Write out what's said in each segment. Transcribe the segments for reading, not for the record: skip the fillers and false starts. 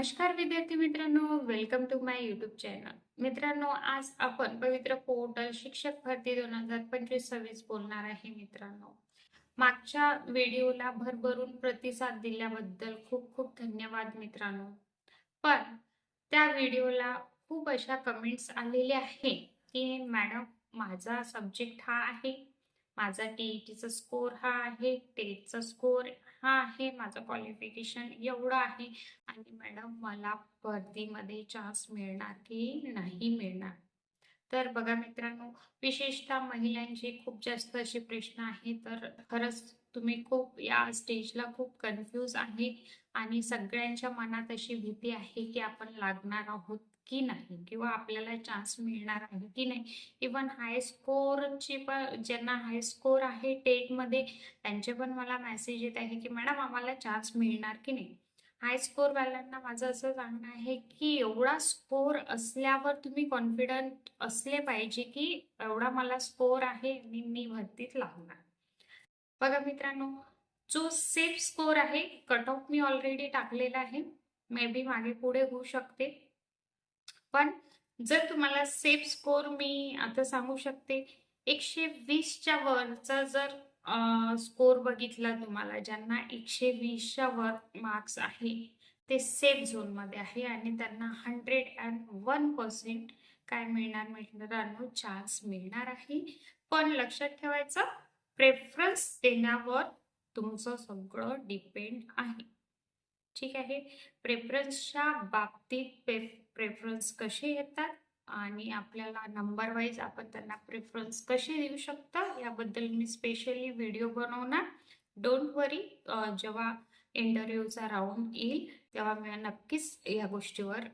नमस्कार विद्यार्थी मित्रांनो, welcome to my YouTube channel. मित्रांनो, आज आपण पवित्र पोर्टल शिक्षक भरती 2025-26 बोलणार आहे. मित्रांनो, मागच्या व्हिडिओला भरभरून प्रतिसाद दिल्याबद्दल खूप खूप धन्यवाद मित्रांनो. पण त्या व्हिडिओला खूप अशा कमेंट्स आलेल्या आहे की मॅडम, माझा सब्जेक्ट हा आहे, माझा टीईटीचा स्कोर हा आहे, टेटचा स्कोर हा आहे, माझं क्वालिफिकेशन एवढं आहे आणि मॅडम मला भरतीमध्ये चान्स मिळणार की नाही मिळणार. तर बघा मित्रांनो, विशेषतः महिलांचे खूप जास्त असे प्रश्न आहेत. तर खरंच तुम्ही खूप या स्टेजला खूप कन्फ्यूज आहे आणि सगळ्यांच्या मनात अशी भीती आहे की आपण लागणार आहोत की नाही, किंवा आपल्याला चान्स मिळणार आहे की नाही. इवन हाय स्कोरची पण, ज्यांना हाय स्कोर आहे टेटमध्ये, त्यांचे पण मला मेसेज येत आहे की मॅडम आम्हाला चान्स मिळणार की नाही. हाय स्कोर वाल्यांना माझं असं सांगणं आहे की एवढा स्कोर असल्यावर तुम्ही कॉन्फिडंट असले पाहिजे की एवढा मला स्कोर आहे आणि मी भरतीत लागणार. बघा मित्रांनो, जो सेफ स्कोर आहे, कट ऑफ मी ऑलरेडी टाकलेला आहे. मे बी मागे पुढे होऊ शकते, पण जर तुम्हाला सेफ स्कोर मी आता सांगू शकते, 120च्या वरचा जर स्कोर बघितला तुम्हाला, ज्यांना 120च्या वर मार्क्स आहे ते सेफ झोनमध्ये आहे आणि त्यांना 101% काय मिळणार मित्रांनो, चान्स मिळणार आहे. पण लक्षात ठेवायचं, प्रेफरन्स देण्यावर तुमचं सगळं डिपेंड आहे. ठीक आहे. प्रेफरन्सच्या बाबतीत प्रेफरन्स कसे येतात आणि आपल्याला नंबर वाईज आपण त्यांना प्रेफरन्स कसे देऊ शकता, याबद्दल मी स्पेशली व्हिडिओ बनवणार. डोंट वरी, जेव्हा इंटरव्ह्यूचा राऊंड येईल तेव्हा मी नक्कीच या गोष्टीवर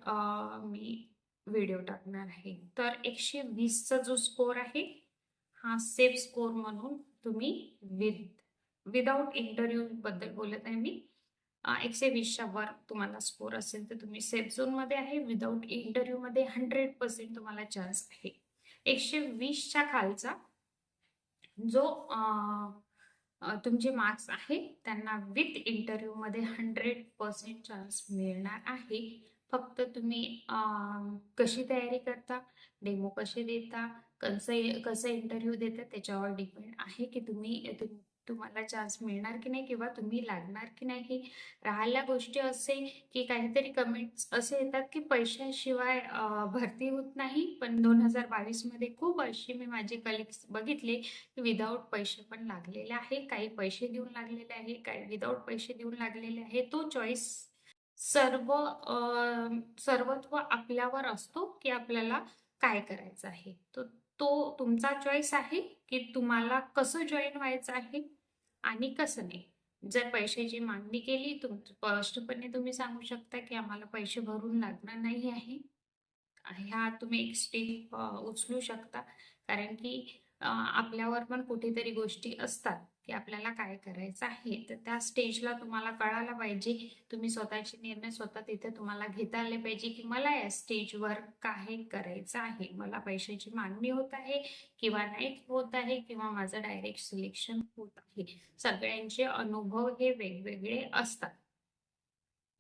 मी व्हिडिओ टाकणार आहे. तर 120चा जो स्कोर आहे हा सेफ स्कोर म्हणून तुम्ही विदाउट इंटरव्ह्यू बद्दल बोलत आहे मी. 120च्या वर तुम्हाला स्कोर असेल तर तुम्ही सेफ झोन मध्ये आहे. विदाउट इंटरव्ह्यू मध्ये 100% तुम्हाला चान्स आहे. 120च्या खालचा जो तुमचे मार्क्स आहे त्यांना विथ इंटरव्ह्यू मध्ये 100% चान्स मिळणार आहे. फक्त तुम्ही कशी तयारी करता, डेमो कसे देता, कसं इंटरव्ह्यू देता, त्याच्यावर डिपेंड आहे की तुम्हाला चान्स मिळणार की नाही किंवा तुम्ही लागणार की नाही. राहिल्या गोष्टी असे की काहीतरी कमेंट्स असे येतात की पैशाशिवाय भरती होत नाही, पण 2022 मध्ये खूप अशी मी माझे कलिग्स बघितले विदाऊट पैसे पण लागलेले आहे. काही पैसे देऊन लागलेले आहे, काही विदाऊट पैसे देऊन लागलेले आहे. तो चॉईस सर्वत्व आपल्यावर असतो की आपल्याला काय करायचं आहे. तो तुमचा चॉईस आहे की तुम्हाला कसं जॉईन व्हायचं आहे आणि कसं नाही. जर पैशाची मागणी केली, स्पष्टपणे तुम्ही सांगू शकता की आम्हाला पैसे भरून लागणार नाही आहे. ह्या तुम्ही एक स्टेप उचलू शकता. कारण की आपल्यावर पण कुठेतरी गोष्टी असतात की आपल्याला काय करायचं आहे. तर त्या स्टेजला तुम्हाला कळायला पाहिजे. तुम्ही स्वतःचे निर्णय स्वतः तिथे तुम्हाला घेता आले पाहिजे की मला या स्टेजवर काय करायचं आहे. मला पैशाची मागणी होत आहे किंवा नाही होत आहे, किंवा माझं डायरेक्ट सिलेक्शन होत आहे. सगळ्यांचे अनुभव हे वेगवेगळे असतात.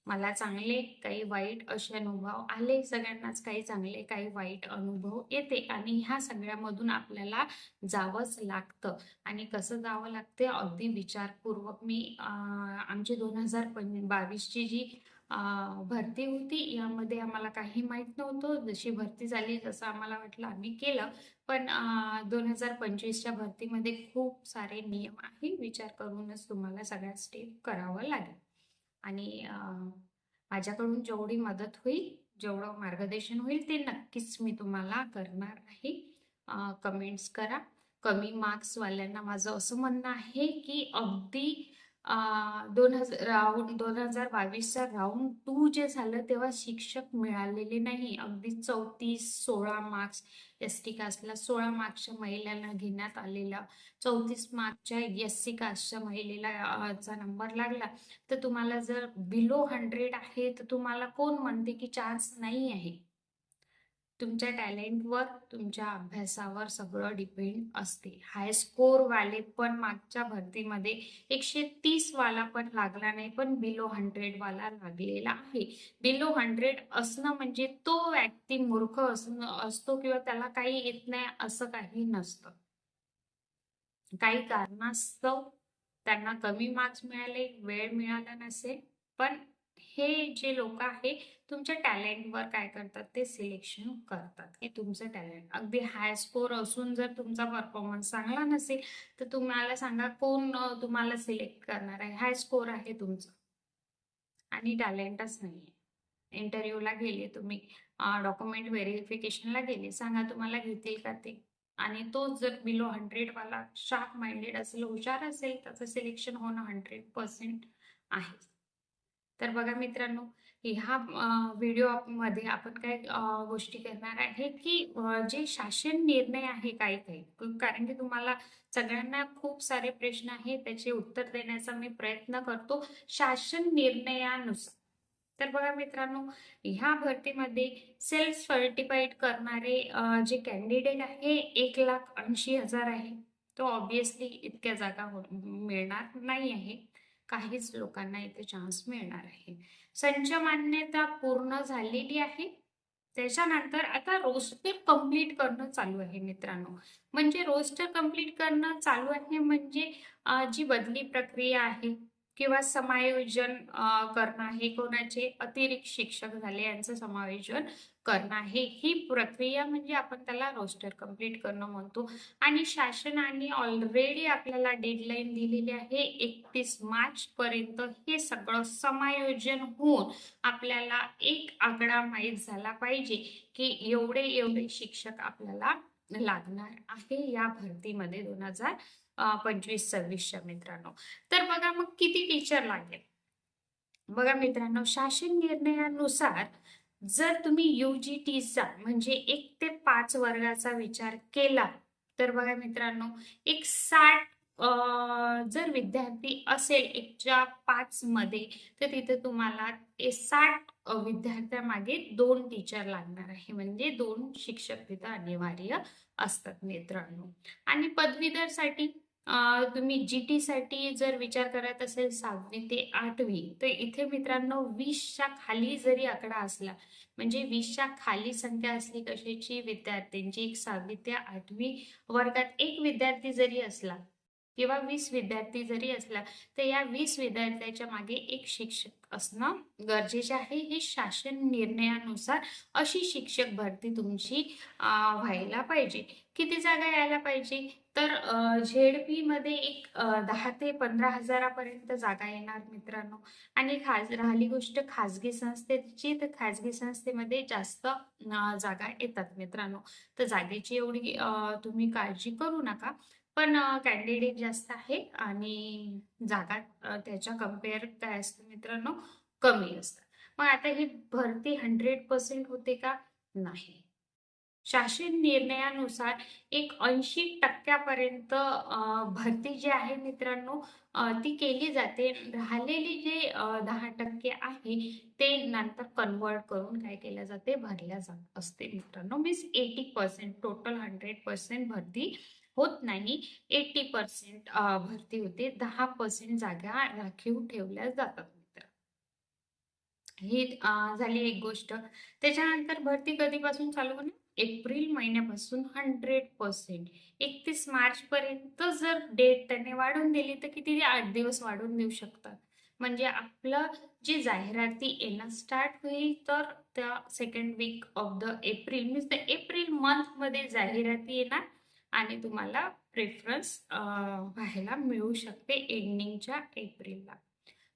मला चांगले काही वाईट असे अनुभव आले. सगळ्यांनाच काही चांगले काही वाईट अनुभव येते आणि ह्या सगळ्यामधून आपल्याला जावंच लागतं. आणि कसं जावं लागते, अगदी विचारपूर्वक. मी आमची 2022ची जी भरती होती, यामध्ये आम्हाला काही माहीत नव्हतं. जशी भरती झाली तसं आम्हाला वाटलं, आम्ही केलं. पण 2025च्या भरतीमध्ये खूप सारे नियम आहे. विचार करूनच तुम्हाला सगळ्या स्टेप करावं लागेल. आणि माझ्याकडून जेवढी मदत होईल, जेवढं मार्गदर्शन होईल, ते नक्कीच मी तुम्हाला करणार आहे. कमेंट्स करा. कमी मार्क्स वाल्यांना माझं असं म्हणणं आहे की अगदी 2022चा राऊंड 2 जे झालं तेव्हा शिक्षक मिळालेले नाही. अगदी 34-16 मार्क्स एसटी कास्टला, 16 मार्क्सच्या महिलांना घेण्यात आलेला, 34 मार्क्सच्या एससी कास्टच्या महिलेला चा नंबर लागला. तर तुम्हाला जर बिलो 100 आहे तर तुम्हाला कोण म्हणते की चान्स नाही आहे. तुमच्या टॅलेंटवर, तुमच्या अभ्यासावर सगळं डिपेंड असते. हाय स्कोर वाले पण मागच्या भरतीमध्ये 130 वाला पण लागला नाही, पण बिलो 100 वाला लागलेला आहे. बिलो 100 असणं म्हणजे तो व्यक्ती मूर्ख असतो किंवा त्याला काही येत नाही असं काही नसतं. काही कारणास्तव त्यांना कमी मार्क्स मिळाले, वेळ मिळाला नसेल, पण हे जे लोक आहे तुमच्या टॅलेंटवर काय करतात ते सिलेक्शन करतात. हे तुमचं टॅलेंट अगदी हाय स्कोर असून जर तुमचा परफॉर्मन्स चांगला नसेल तर तुम्हाला सांगा कोण तुम्हाला सिलेक्ट करणार आहे. हाय स्कोर आहे तुमचं आणि टॅलेंटच नाहीये. इंटरव्ह्यूला गेले तुम्ही, डॉक्युमेंट व्हेरिफिकेशनला गेले, सांगा तुम्हाला घेतील का ते. आणि तोच जर बिलो 100 वाला शार्प माइंडेड असेल, हुशार असेल, त्याचं सिलेक्शन होणं 100% आहे. तर बघा मित्रांनो, ह्या व्हिडिओ मध्ये आपण काय गोष्टी करणार आहे की जे शासन निर्णय आहे काही काही, कारण की तुम्हाला सगळ्यांना खूप सारे प्रश्न आहेत, त्याचे उत्तर देण्याचा मी प्रयत्न करतो शासन निर्णयानुसार. तर बघा मित्रांनो, ह्या भरतीमध्ये सेल्फ सर्टिफाईड करणारे जे कॅन्डिडेट आहे 1,80,000 आहे. तो ऑब्विसली इतक्या जागा मिळणार नाही आहे. काहीच लोकांना इथे चान्स मिळणार आहे. संच मान्यता पूर्ण झालेली आहे. त्याच्यानंतर आता रोस्टर कंप्लीट करणं चालू आहे मित्रांनो. म्हणजे रोस्टर कंप्लीट करणं चालू आहे म्हणजे जी बदली प्रक्रिया आहे किंवा समायोजन करणं आहे, कोणाचे अतिरिक्त शिक्षक झाले यांचं समायोजन करणं आहे, ही प्रक्रिया म्हणजे आपण त्याला रोस्टर कंप्लीट करणं म्हणतो. आणि शासनाने ऑलरेडी आपल्याला डेडलाईन दिलेली आहे 31 मार्च पर्यंत हे सगळं समायोजन होऊन आपल्याला एक आकडा माहीत झाला पाहिजे की एवढे एवढे शिक्षक आपल्याला लागणार आहे या भरतीमध्ये 2025-26 मित्रांनो. तर बघा मग किती टीचर लागेल. बघा मित्रांनो, शासन निर्णयानुसार जर तुम्ही UGTचा म्हणजे 1 ते 5 वर्गाचा विचार केला तर बघा मित्रांनो, एक 60 जर विद्यार्थी असेल 1च्या 5 मध्ये तर तिथे तुम्हाला 60 विद्यार्थ्यामागे 2 टीचर लागणार आहे. म्हणजे 2 शिक्षक तिथं अनिवार्य असतात मित्रांनो. आणि पदवीधरसाठी तुम्ही GT साठी जर विचार करत असेल 6वी ते 8वी, तर इथे मित्रांनो 20च्या खाली जरी आकडा असला, म्हणजे 20च्या खाली संख्या असली कशाची, विद्यार्थ्यांची, एक 6वी ते 8वी वर्गात एक विद्यार्थी जरी असला किंवा 20 विद्यार्थी जरी असला तर या 20 विद्यार्थ्याच्या मागे एक शिक्षक असणं गरजेचे आहे. हे शासन निर्णयानुसार अशी शिक्षक भरती तुमची व्हायला पाहिजे. किती जागा यायला पाहिजे तर ZP मध्ये एक 10 ते 15 हजारापर्यंत जागा येणार मित्रांनो. आणि राहिली गोष्ट खाजगी संस्थेची, तर खाजगी संस्थेमध्ये जास्त जागा येतात मित्रांनो. तर जागेची एवढी तुम्ही काळजी करू नका, पण कॅन्डिडेट जास्त आहे आणि जागा त्याच्या कम्पेअर काय असतं मित्रांनो, कमी असतात. मग आता ही भरती 100% होते का? नाही. शासन निर्णयानुसार एक 80% भरती जी आहे मित्रांनो ती केली जाते. राहिलेली जे 10% आहे ते नंतर कन्वर्ट करून काय केल्या जाते, भरल्या जात असते मित्रांनो. मीन्स 80% टोटल 100% भरती होत नाही. 80% भरती होते. 10% जागा राखीव ठेवल्या जातात मित्र. ही झाली एक गोष्ट. त्याच्यानंतर भरती कधीपासून चालू होणार? एप्रिल महिन्यापासून 100%. 31 मार्च पर्यंत जर डेट त्याने वाढवून दिली तर किती 8 दिवस वाढवून देऊ शकतात. म्हणजे आपलं जी जाहिराती येणं स्टार्ट होईल तर त्या second week of the April means the April month मध्ये जाहिराती येणार आणि तुम्हाला प्रेफरन्स व्हायला मिळू शकते एंडिंगच्या एप्रिलला.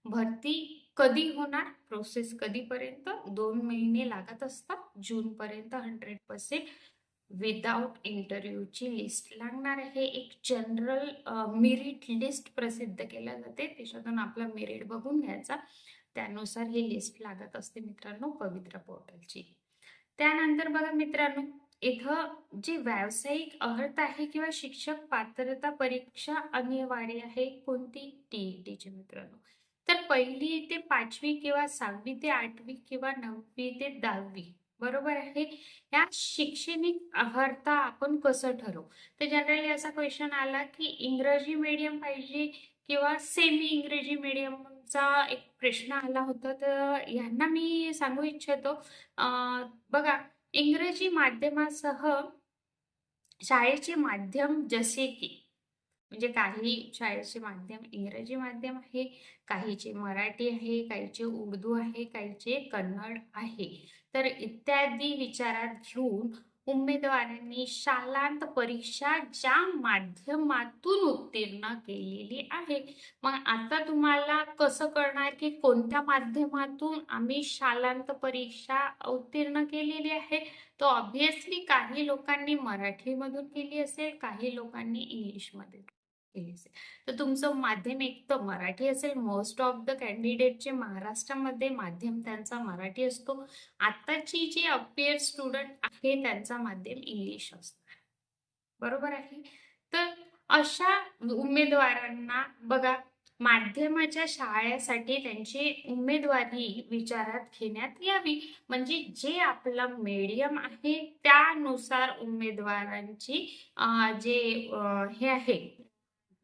भरती कधी होणार, प्रोसेस कधीपर्यंत, 2 महिने लागत असतात. जून पर्यंत 100% विदाउट इंटरव्ह्यूची लिस्ट लागणार आहे. एक जनरल मेरिट लिस्ट प्रसिद्ध केल्या जाते, त्याच्यातून आपला मेरिट बघून घ्यायचा, त्यानुसार ही लिस्ट लागत असते मित्रांनो पवित्र पोर्टलची. त्यानंतर बघा मित्रांनो, इथं जी व्यावसायिक अर्हता आहे किंवा शिक्षक पात्रता परीक्षा अनिवार्य आहे, कोणती? TET मित्रांनो. तर 1ली ते 5वी किंवा 6वी ते 8वी किंवा 9वी ते 10वी बरोबर आहे. या शैक्षणिक अर्हता आपण कसं ठरवू? तर जनरली असा क्वेश्चन आला, की इंग्रजी मीडियम पाहिजे किंवा सेमी इंग्रजी मीडियमचा एक प्रश्न आला होता. तर ह्यांना मी सांगू इच्छितो, अ, बघा, इंग्रजी माध्यमासह शाळेचे माध्यम जसे की, म्हणजे काही शाळेचे माध्यम इंग्रजी माध्यम आहे, काहीचे मराठी आहे, काहीचे उर्दू आहे, काहीचे कन्नड आहे. तर इत्यादी विचारात घेऊन उमेदवारांनी शालांत परीक्षा ज्या माध्यमातून उत्तीर्ण केलेली आहे. मग आता तुम्हाला कसं कळणार की कोणत्या माध्यमातून आम्ही शालांत परीक्षा उत्तीर्ण केलेली आहे? तो ऑब्व्हियसली काही लोकांनी मराठीमधून केली असेल, काही लोकांनी इंग्लिशमध्ये केली असेल. तर तुमचं माध्यम एक तर मराठी असेल. मोस्ट ऑफ द कॅन्डिडेटचे महाराष्ट्रामध्ये माध्यम त्यांचा मराठी असतो. आताची जे अपियर स्टुडंट आहे त्यांचा माध्यम इंग्लिश असणार. बरोबर आहे. तर अशा उमेदवारांना बघा, माध्यमाच्या शाळेसाठी त्यांची उमेदवारी विचारात घेण्यात यावी. म्हणजे जे आपलं मीडियम आहे त्यानुसार उमेदवारांची जे हे आहे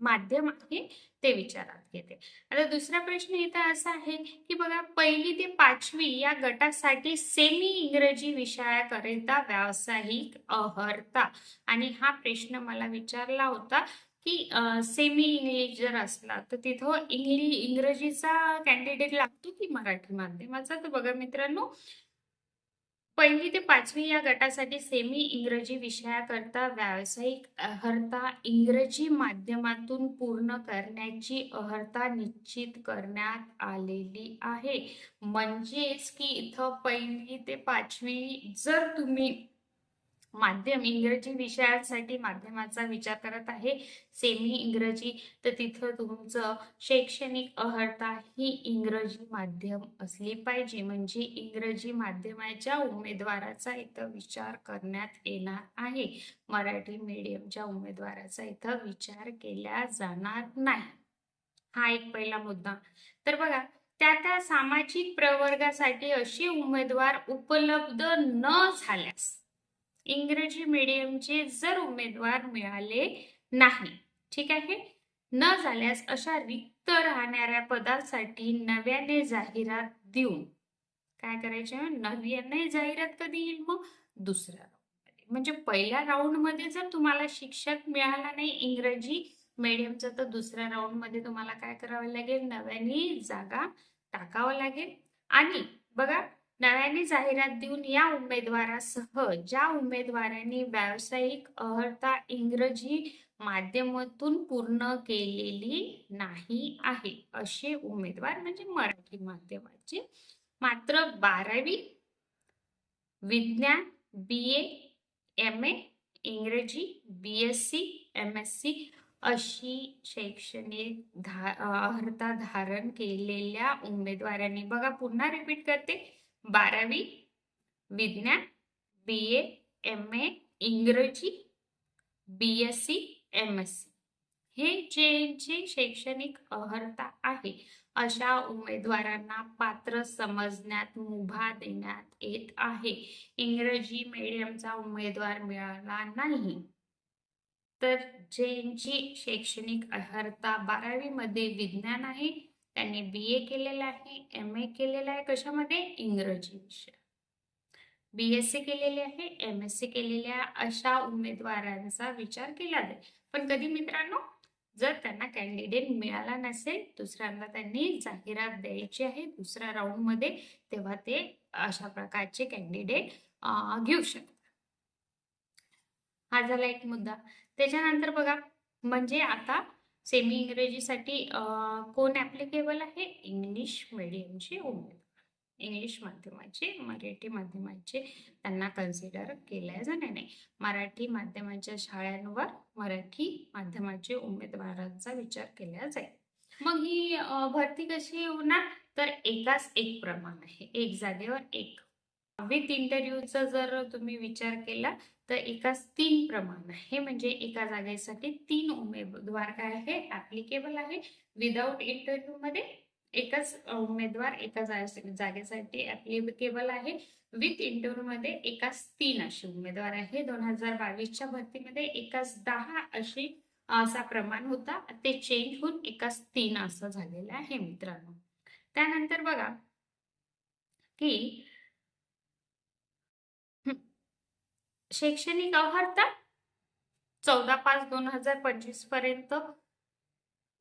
माध्यम आहे ते विचारात घेते. आता दुसरा प्रश्न इथं असा आहे की बघा, 1ली ते 5वी या गटासाठी सेमी इंग्रजी विषयाकरिता व्यावसायिक अर्हता, आणि हा प्रश्न मला विचारला होता की सेमी इंग्लिश जर असला तर तिथं इंग्रजीचा कॅन्डिडेट लागतो की मराठी माध्यमाचा? तर बघा मित्रांनो, 1ली ते 5वी या गटासाठी सेमी इंग्रजी विषयाकरता व्यावसायिक अर्हता इंग्रजी माध्यमातून पूर्ण करण्याची अर्हता निश्चित करण्यात आलेली आहे. म्हणजेच की इथं 1ली ते 5वी जर तुम्ही माध्यम इंग्रजी विषयासाठी माध्यमाचा विचार करत आहे, सेमी इंग्रजी, तर तिथं तुमचं शैक्षणिक अर्हता ही इंग्रजी माध्यम असली पाहिजे. म्हणजे इंग्रजी माध्यमाच्या उमेदवाराचा इथं विचार करण्यात येणार आहे. मराठी मीडियमच्या उमेदवाराचा इथं विचार केला जाणार नाही. हा एक पहिला मुद्दा. तर बघा, त्या सामाजिक प्रवर्गासाठी असे उमेदवार उपलब्ध न झाल्यास, इंग्रजी मीडियमचे जर उमेदवार मिळाले नाही, ठीक आहे, न झाल्यास अशा रिक्त राहणाऱ्या पदासाठी नव्याने जाहिरात देऊन काय करायचे? नव्याने जाहिरात कधी येईल? मग दुसऱ्या राऊंडमध्ये. म्हणजे पहिल्या राऊंडमध्ये जर तुम्हाला शिक्षक मिळाला नाही इंग्रजी मीडियमचा, तर दुसऱ्या राऊंडमध्ये तुम्हाला काय करावं लागेल? नव्याने जागा टाकावं लागेल. आणि बघा, नव्याने जाहिरात देऊन या उमेदवारासह ज्या उमेदवारांनी व्यावसायिक अर्हता इंग्रजी माध्यमातून पूर्ण केलेली नाही आहे असे उमेदवार, म्हणजे मराठी माध्यमाचे, मात्र 12वी विज्ञान, BA, MA इंग्रजी, BSc, MSc अशी शैक्षणिक अर्हता धारण केलेल्या उमेदवारांनी, बघा पुन्हा रिपीट करते, 12वी विज्ञान, BA, MA इंग्रजी, BSc, MSc हे जे शैक्षणिक अर्हता आहे अशा उमेदवारांना पात्र समजण्यात मुभा देण्यात येत आहे. इंग्रजी मीडियमचा उमेदवार मिळाला नाही तर ज्यांची शैक्षणिक अर्हता 12वी मध्ये विज्ञान आहे, त्यांनी BA केलेला आहे, MA केलेला आहे कशामध्ये? इंग्रजी विषय, BSc केलेले आहे, MSc केलेले आहे, अशा उमेदवारांचा विचार केला जाईल. पण कधी मित्रांनो, जर त्यांना कॅन्डिडेट मिळाला नसेल, दुसऱ्यांदा त्यांनी जाहिरात द्यायची आहे दुसऱ्या राऊंड मध्ये, तेव्हा ते अशा प्रकारचे कॅन्डिडेट घेऊ शकतात. हा झाला एक मुद्दा. त्याच्यानंतर बघा, म्हणजे आता सेमी इंग्रजीसाठी कोण ऍप्लिकेबल आहे? इंग्लिश मीडियमचे उमेदवार, इंग्लिश माध्यमाचे, मराठी माध्यमाचे त्यांना कन्सिडर केल्या जाणार नाही. मराठी माध्यमाच्या शाळांवर मराठी माध्यमाचे उमेदवारांचा विचार केला जाईल. मग ही भरती कशी होणार? तर एकाच एक प्रमाण आहे, एक जागेवर एक. विथ इंटरव्ह्यूचा जर तुम्ही विचार केला तर एकाच 3 प्रमाण आहे. म्हणजे एका जागेसाठी 3 उमेदवार काय आहे? ऍप्लिकेबल आहे विदाउट इंटरव्ह्यू मध्ये. एकच उमेदवार एका जागेसाठी ऍप्लिकेबल आहे. विथ इंटरव्ह्यू मध्ये एकाच 3 असे उमेदवार आहे. 2022च्या भरतीमध्ये एकाच 10 अशी असा प्रमाण होता, ते चेंज होऊन एकाच 3 असं झालेलं आहे मित्रांनो. त्यानंतर बघा की शैक्षणिक अर्हता 14/5/2025 पर्यंत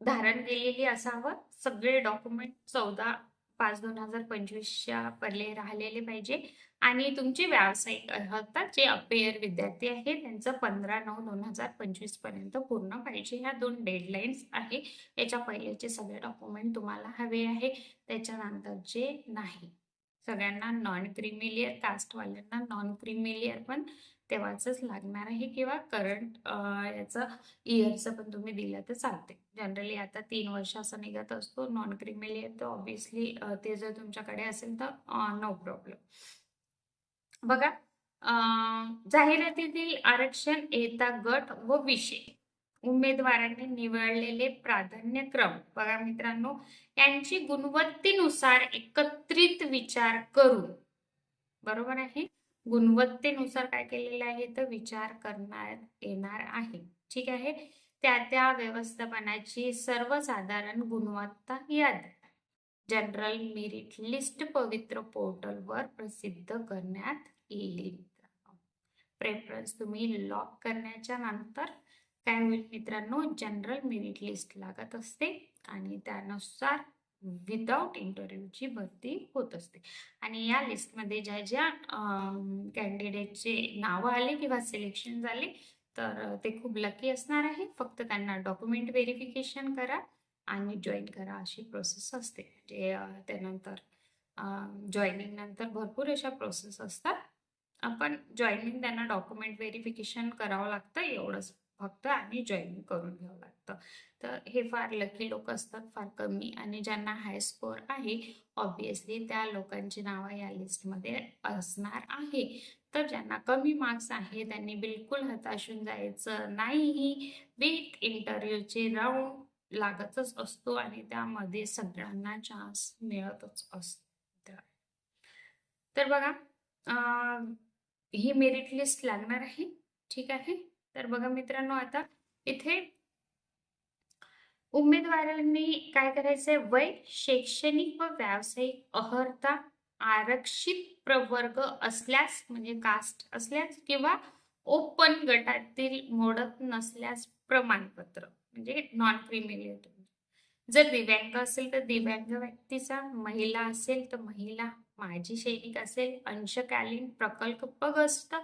धारण केलेली असावं. सगळे डॉक्युमेंट 14/5/2025च्या पहिले राहिलेले पाहिजे. आणि तुमची व्यावसायिक अर्हता जे अपेयर विद्यार्थी आहे त्यांचं 15/9/2025 पर्यंत पूर्ण पाहिजे. ह्या 2 डेडलाईन्स आहे. याच्या पहिलेचे सगळे डॉक्युमेंट तुम्हाला हवे आहे, त्याच्यानंतरचे नाही. सगळ्यांना नॉन क्रिमिलियर कास्टवाल्यांना नॉन क्रिमिलियर पण तेव्हाच लागणार आहे, किंवा करंट याचं इयरचं पण तुम्ही दिलं तर चालते. जनरली आता 3 वर्ष असं निघत असतो. नॉन क्रिमिलियर तर ऑब्विसली ते जर तुमच्याकडे असेल तर नो प्रॉब्लेम. बघा, जाहिरातीतील आरक्षण, येता गट व विषय, उमेदवारांनी निवडलेले प्राधान्यक्रम बघा मित्रांनो, यांची गुणवत्तेनुसार एकत्रित विचार करून, बरोबर आहे, गुणवत्तेनुसार काय केलेलं आहे तर विचार करण्यात येणार आहे. ठीक आहे. त्या व्यवस्थापनाची सर्वसाधारण गुणवत्ता यादी जनरल मेरिट लिस्ट पवित्र पोर्टलवर प्रसिद्ध करण्यात येईल. प्रेफरन्स तुम्ही लॉक करण्याच्या नंतर काय होईल मित्रांनो, जनरल मेरिट लिस्ट लागत असते आणि त्यानुसार विदाउट इंटरव्ह्यूची भरती होत असते. आणि या लिस्टमध्ये ज्या ज्या कॅन्डिडेटचे नावं आले किंवा सिलेक्शन झाले तर ते खूप लकी असणार आहे. फक्त त्यांना डॉक्युमेंट व्हेरिफिकेशन करा आणि जॉईन करा अशी प्रोसेस असते. म्हणजे त्यानंतर जॉईनिंग नंतर भरपूर अशा प्रोसेस असतात. आपण जॉईनिंग त्यांना डॉक्युमेंट व्हेरिफिकेशन करावं लागतं एवढंच फक्त, आणि जॉईनिंग करून घ्यावं लागतं. तर हे फार लकी लोक असतात, फार कमी. आणि ज्यांना हाय स्कोअर आहे ऑब्विसली त्या लोकांची नावं या लिस्टमध्ये असणार आहे. तर ज्यांना कमी मार्क्स आहे त्यांनी बिलकुल हताश होऊन जायचं नाही. विथ इंटरव्ह्यूचे राऊंड लागतच असतो आणि त्यामध्ये सगळ्यांना चान्स मिळतच असतो. तर बघा, ही मेरिट लिस्ट लागणार आहे. ठीक आहे. तर बघा मित्रांनो, आता इथे उमेदवारांनी काय करायचंय, वय, शैक्षणिक व व्यावसायिक अर्हता, आरक्षित प्रवर्ग असल्यास म्हणजे कास्ट असल्यास किंवा ओपन गटातील मोडत नसल्यास प्रमाणपत्र म्हणजे नॉन क्रिमिलियर. जर दिव्यांग असेल तर दिव्यांग व्यक्तीचा, महिला असेल तर महिला, माजी सैनिक असेल, अंशकालीन प्रकल्पग्रस्त,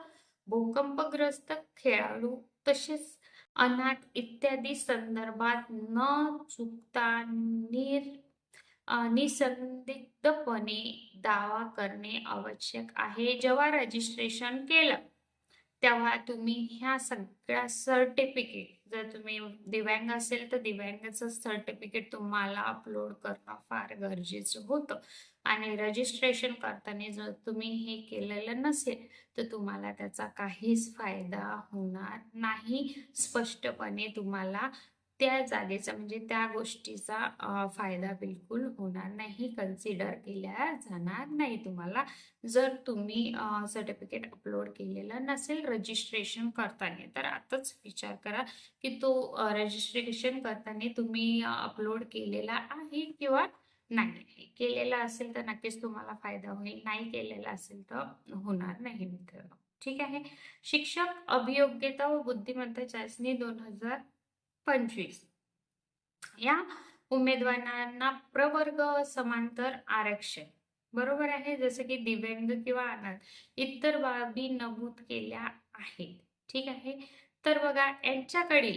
भूकंपग्रस्त, खेळाडू, तसेच अनाथ इत्यादी संदर्भात न चुकता निसंदिग्धपणे दावा करणे आवश्यक आहे. जेव्हा रजिस्ट्रेशन केलं तेव्हा तुम्ही ह्या सगळ्या सर्टिफिकेट, जर तुम्ही दिव्यांग असेल तर दिव्यांगाचं सर्टिफिकेट तुम्हाला अपलोड करणं फार गरजेचं होतं. आणि रजिस्ट्रेशन करताना जर तुम्ही हे केलेलं नसेल तर तुम्हाला त्याचा काहीच फायदा होणार नाही. स्पष्टपणे तुम्हाला त्या जागेचा म्हणजे त्या गोष्टीचा फायदा बिलकुल होणार नाही, कन्सिडर केल्या जाणार नाही तुम्हाला, जर तुम्ही सर्टिफिकेट अपलोड केलेलं नसेल रजिस्ट्रेशन करताना. तर आताच विचार करा की तो रजिस्ट्रेशन करताना तुम्ही अपलोड केलेला आहे किंवा नाही. केलेला असेल तर नक्कीच तुम्हाला फायदा होईल, नाही केलेला असेल तर होणार नाही मित्रांनो. ठीक आहे. शिक्षक अभियोग्यता व बुद्धिमत्ता चाचणी 2025 या उमेदवारांना प्रवर्ग समांतर आरक्षण, बरोबर आहे, जसं की दिव्यांग किंवा अनाथ इतर बाबी नमूद केल्या आहेत. ठीक आहे. तर बघा, यांच्याकडे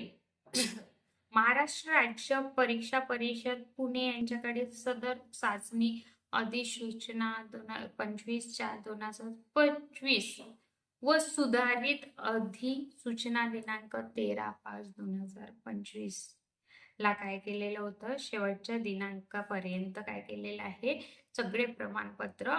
महाराष्ट्र राज्य परीक्षा परिषद पुणे यांच्याकडे सदर चाचणी अधिसूचना 25/4/2025 व सुधारित अधिसूचना दिनांक 13/5/2025 ला काय केलेलं होतं, शेवटच्या दिनांकापर्यंत काय केलेलं आहे, सगळे प्रमाणपत्र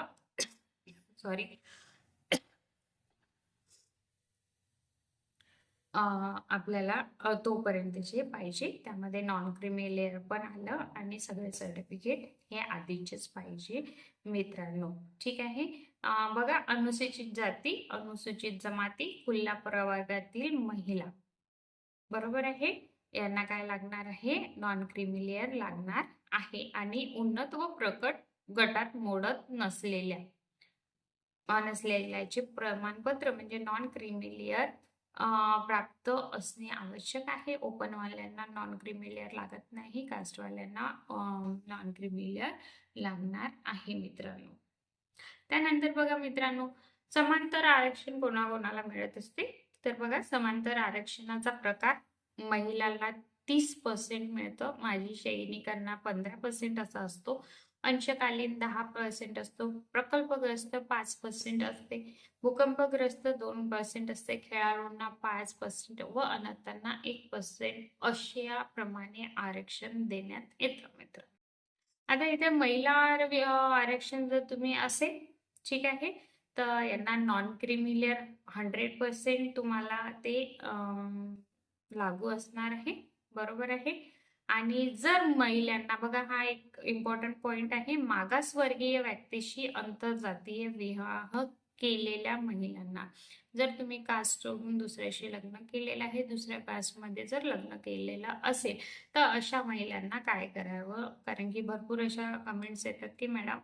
आपल्याला तोपर्यंतचे पाहिजे. त्यामध्ये नॉन क्रीमी लेअर पण आलं आणि सगळे सर्टिफिकेट हे आधीचेच पाहिजे मित्रांनो. ठीक आहे. बघा, अनुसूचित जाती, अनुसूचित जमाती, खुल्या प्रवर्गातील महिला, बरोबर आहे. यांना काय लागणार आहे? नॉन क्रीमी लेअर लागणार आहे. आणि उन्नत व प्रकट गटात मोडत नसलेल्याचे प्रमाणपत्र म्हणजे नॉन क्रीमी लेअर प्राप्त असणे आवश्यक आहे. ओपनवाल्यांना नॉन क्रीमी लेअर लागत नाही, कास्टवाल्यांना नॉन क्रीमी लेअर लागणार आहे मित्रांनो. त्यानंतर बघा मित्रांनो, समांतर आरक्षण कोणाकोणाला मिळत असते? तर बघा, समांतर आरक्षणाचा प्रकार महिलांना 30% मिळतं, माजी सैनिकांना 15% असा असतो, अंशकालीन 10% असतो, प्रकल्पग्रस्त 5% असते, भूकंपग्रस्त 2% असते, खेळाडूंना 5% व अनाथांना 1% अशा प्रमाणे आरक्षण देण्यात येतं मित्र. आता इथे महिला आरक्षण जर तुम्ही असेल, ठीक आहे, तर यांना नॉन क्रीमी लेअर 100% तुम्हाला ते लागू असणार आहे, बरोबर आहे. आणि जर महिलांना, बघा हा एक इम्पॉर्टंट पॉइंट आहे, मागासवर्गीय व्यक्तीशी आंतरजातीय विवाह केलेल्या महिलांना, जर तुम्ही कास्ट सोडून दुसऱ्याशी लग्न केलेलं आहे, दुसऱ्या कास्टमध्ये जर लग्न केलेलं असेल, तर अशा महिलांना काय करावं? कारण की भरपूर अशा कमेंट्स येतात की मॅडम,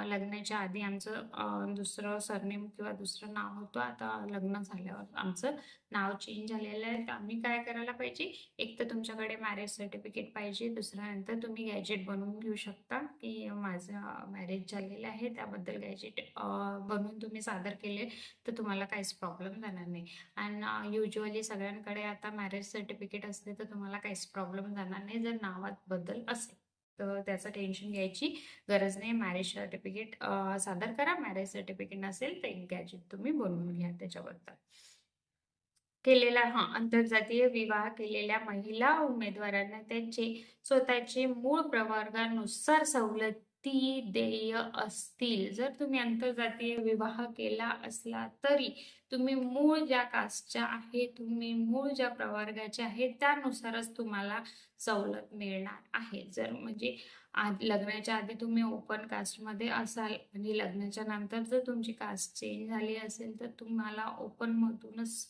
लग्नाच्या आधी आमचं दुसरं सरनेम किंवा दुसरं नाव होतं, आता लग्न झाल्यावर आमचं नाव चेंज झालेलं आहे, तर आम्ही काय करायला पाहिजे? एक तर तुमच्याकडे मॅरेज सर्टिफिकेट पाहिजे, दुसऱ्यानंतर तुम्ही गॅजेट बनवून घेऊ शकता की माझं मॅरेज झालेलं आहे, त्याबद्दल गॅजेट बनवून तुम्ही सादर केले तर तुम्हाला काहीच प्रॉब्लेम जाणार नाही. आणि युजली सगळ्यांकडे आता मॅरेज सर्टिफिकेट असते, तर तुम्हाला काहीच प्रॉब्लेम जाणार नाही जर नावात बदल असेल, तर त्याचं टेन्शन घ्यायची गरज नाही. मॅरेज सर्टिफिकेट सादर करा, मॅरेज सर्टिफिकेट नसेल तर एक गॅजेट तुम्ही बनवून घ्या त्याच्याबद्दल. केलेला आंतरजातीय विवाह केलेल्या महिला उमेदवारांना त्यांचे स्वतःचे मूळ प्रवर्गानुसार सवलती देय असतील. जर तुम्ही आंतरजातीय विवाह केला असला तरी तुम्ही मूळ ज्या कास्टच्या आहे, तुम्ही मूळ ज्या प्रवर्गाचे आहे, त्यानुसारच तुम्हाला सवलत मिळणार आहे. जर म्हणजे लग्नाच्या आधी तुम्ही ओपन कास्टमध्ये असाल आणि लग्नाच्या नंतर जर तुमची कास्ट चेंज झाली असेल, तर तुम्हाला ओपन मधूनच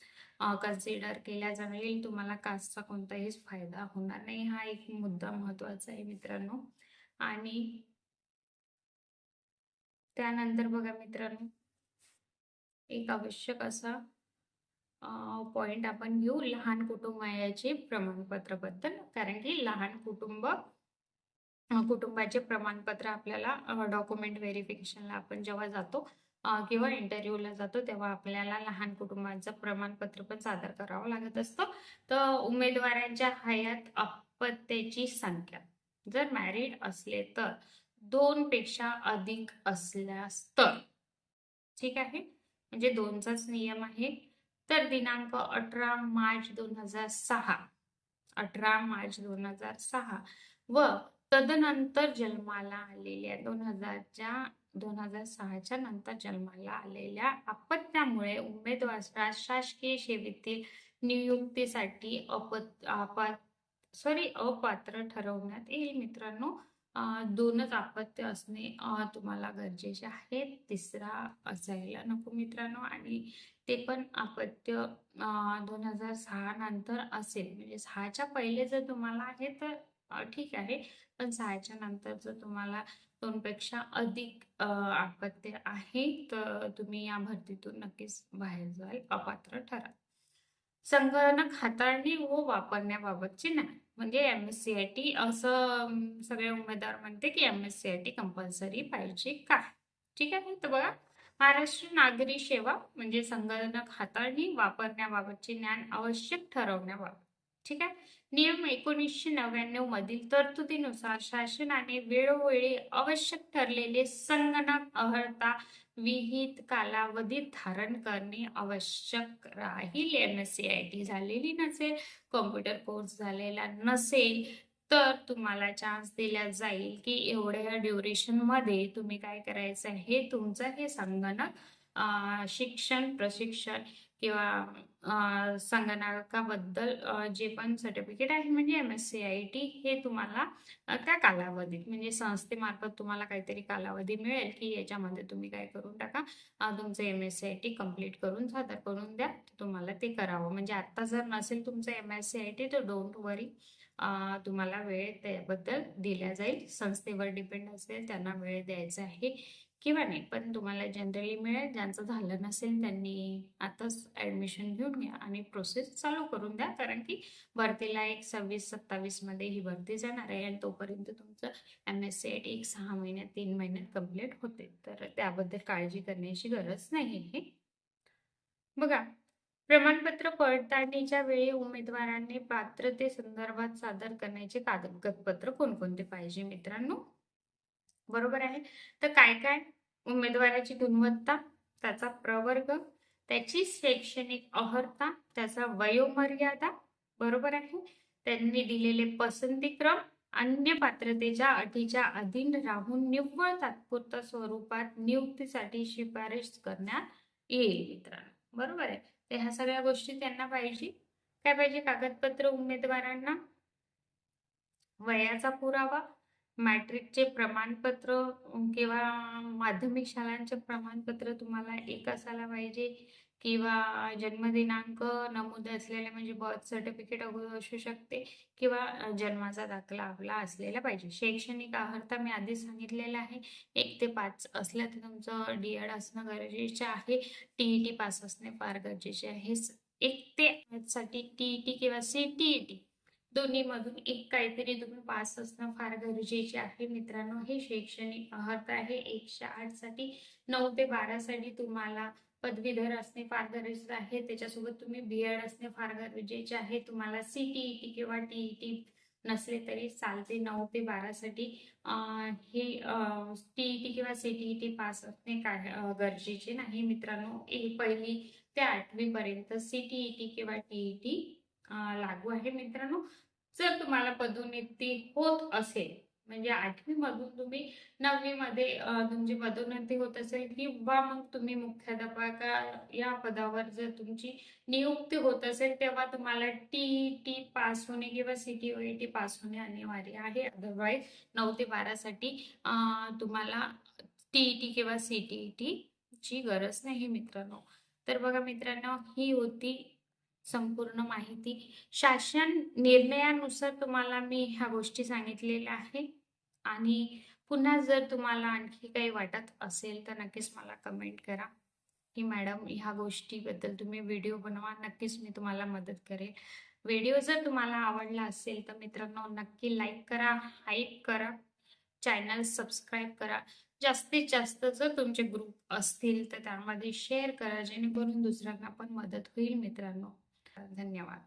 कन्सिडर केल्या जाईल, तुम्हाला कास्टचा कोणताही फायदा होणार नाही. हा एक मुद्दा महत्वाचा आहे मित्रांनो. आणि त्यानंतर बघा मित्रांनो, एक आवश्यक असा पॉइंट आपण घेऊ लहान कुटुंबाचे प्रमाणपत्र बद्दल. कारण की लहान कुटुंबाचे प्रमाणपत्र आपल्याला डॉक्युमेंट व्हेरिफिकेशनला आपण जेव्हा जातो किंवा इंटरव्ह्यूला जातो, तेव्हा आपल्याला लहान कुटुंबाचं प्रमाणपत्र पण सादर करावं लागत असतं. तर उमेदवारांच्या हयात अपत्याची संख्या जर मॅरिड असले तर 2 पेक्षा अधिक असल्यास तर, ठीक आहे, म्हणजे 2चाच नियम आहे. तर दिनांक 18 मार्च 2006 व तदनंतर जन्माला आलेल्या 2006च्या नंतर जन्माला आलेल्या अपत्यामुळे उमेदवारास शासकीय सेवेतील नियुक्तीसाठी अपात्र ठरवण्यात येईल मित्रांनो. 2च अपत्य असणे तुम्हाला गरजेचे आहे, तिसरा असायला नको मित्रांनो. आणि ते पण अपत्य 2006 नंतर असेल, म्हणजे 6च्या पहिले जर तुम्हाला आहे तर ठीक आहे, पण 6च्या नंतर जर तुम्हाला 2 पेक्षा अधिक अपत्य आहे, तर तुम्ही या भरतीतून नक्कीच बाहेर जाल, अपात्र ठराल. संगणक हाताळणी व वापरण्याबाबतची नाही, म्हणजे MSCIT असं सगळे उमेदवार म्हणते की MSCIT कंपल्सरी पाहिजे का? ठीक आहे. तर बघा, महाराष्ट्र नागरी सेवा म्हणजे संगणक हाताळणी वापरण्याबाबतचे ज्ञान आवश्यक ठरवण्याबाबत, ठीक आहे. नियम 1999 मधील तरतुदीनुसार शासनाने वेळोवेळी आवश्यक ठरलेले संगणक अर्हता विहित कालावधीत धारण करणे आवश्यक राहील. MSCIT झालेली नसेल, कॉम्प्युटर कोर्स झालेला नसेल, तर तुम्हाला चान्स दिला जाईल की एवढ्या ड्युरेशन मध्ये तुम्ही काय करायचं आहे, तुमचं हे संगणक शिक्षण प्रशिक्षण किंवा संगणकाबद्दल जे पण सर्टिफिकेट आहे म्हणजे MSc IT हे तुम्हाला त्या कालावधीत म्हणजे संस्थेमार्फत तुम्हाला काहीतरी कालावधी मिळेल की याच्यामध्ये तुम्ही काय करून टाका, तुमचं MSc IT कंप्लीट करून सादर करून द्या, तुम्हाला ते करावं. म्हणजे आता जर नसेल तुमचं MSc IT तर डोंट वरी, तुम्हाला वेळ त्याबद्दल दिला जाईल. संस्थेवर डिपेंड असेल त्यांना वेळ द्यायचा आहे किंवा नाही, पण तुम्हाला जनरली मिळेल. ज्यांचं झालं नसेल त्यांनी आताच ऍडमिशन घेऊन घ्या आणि प्रोसेस चालू करून द्या, कारण की भरतीला एक 26-27 मध्ये ही भरती जाणार आहे आणि तोपर्यंत तुमचं MSc IT एक 6 महिन्यात 3 महिन्यात कंप्लीट होते. तर त्याबद्दल काळजी करण्याची गरज नाही आहे. बघा, प्रमाणपत्र पडताळणीच्या वेळी उमेदवारांनी पात्रतेसंदर्भात सादर करण्याचे कागदपत्र कोणकोणते पाहिजे मित्रांनो? बरोबर आहे. तर काय काय? उमेदवाराची गुणवत्ता, त्याचा प्रवर्ग, त्याची शैक्षणिक अर्हता, त्याचा वयोमर्यादा, बरोबर आहे. त्यांनी दिलेले पसंतीक्रम, अन्य पात्रतेच्या अटीच्या अधीन राहून निव्वळ तात्पुरत्या स्वरूपात नियुक्तीसाठी शिफारस करण्यात येईल मित्रांनो. बरोबर आहे. तर ह्या सगळ्या गोष्टी त्यांना पाहिजे. काय पाहिजे कागदपत्र उमेदवारांना? वयाचा पुरावा, मॅट्रिकचे प्रमाणपत्र किंवा माध्यमिक शाळांचे प्रमाणपत्र तुम्हाला एक असायला पाहिजे किंवा जन्मदिनांक नमूद असलेले म्हणजे बर्थ सर्टिफिकेट असू शकते किंवा जन्माचा दाखला आपला असलेला पाहिजे. शैक्षणिक अर्हता मी आधी सांगितलेलं आहे, 1 ते 5 असलं तर तुमचं DED असणं गरजेचं आहे. TET पास असणे फार गरजेचे आहे. 1 ते 8 साठी TET किंवा CTET दोन्ही मधून एक काहीतरी तुम्ही पास असणं फार गरजेचे आहे मित्रांनो. हे शैक्षणिक अर्हता आहे. 108 साठी 9 ते 12 साठी तुम्हाला पदवीधर असणे फार गरजेचे आहे. त्याच्यासोबत तुम्ही BEd असणे फार गरजेचे आहे. तुम्हाला CTET किंवा TET नसले तरी चालते. 9 ते 12 साठी हे TET किंवा CTET पास असणे गरजेचे नाही मित्रांनो. पहिली ते 8वी पर्यंत CTET किंवा TET लागू आहे मित्रांनो. जर तुम्हाला पदोन्नती होत असेल म्हणजे 8वी मधून तुम्ही 9वी मध्ये तुमची पदोन्नती होत असेल किंवा मग तुम्ही मुख्याध्यापक या पदावर जर तुमची नियुक्ती होत असेल तेव्हा तुम्हाला TET पास होणे किंवा CTET पास होणे अनिवार्य आहे. अदरवाईज 9 ते 12 साठी तुम्हाला TET किंवा CTET ची गरज नाही मित्रांनो. तर बघा मित्रांनो, ही होती संपूर्ण माहिती. शासन निर्णयानुसार तुम्हाला मी ह्या गोष्टी सांगितलेल्या आहे आणि पुन्हा जर तुम्हाला आणखी काही वाटत असेल तर नक्कीच मला कमेंट करा की मॅडम ह्या गोष्टीबद्दल तुम्ही व्हिडिओ बनवा. नक्कीच मी तुम्हाला मदत करेन. व्हिडिओ जर तुम्हाला आवडला असेल तर मित्रांनो नक्की लाईक करा, हाईप करा, चॅनल सबस्क्राईब करा. जास्तीत जास्त जर तुमचे ग्रुप असतील तर त्यामध्ये शेअर करा जेणेकरून दुसऱ्यांना पण मदत होईल मित्रांनो. धन्यवाद.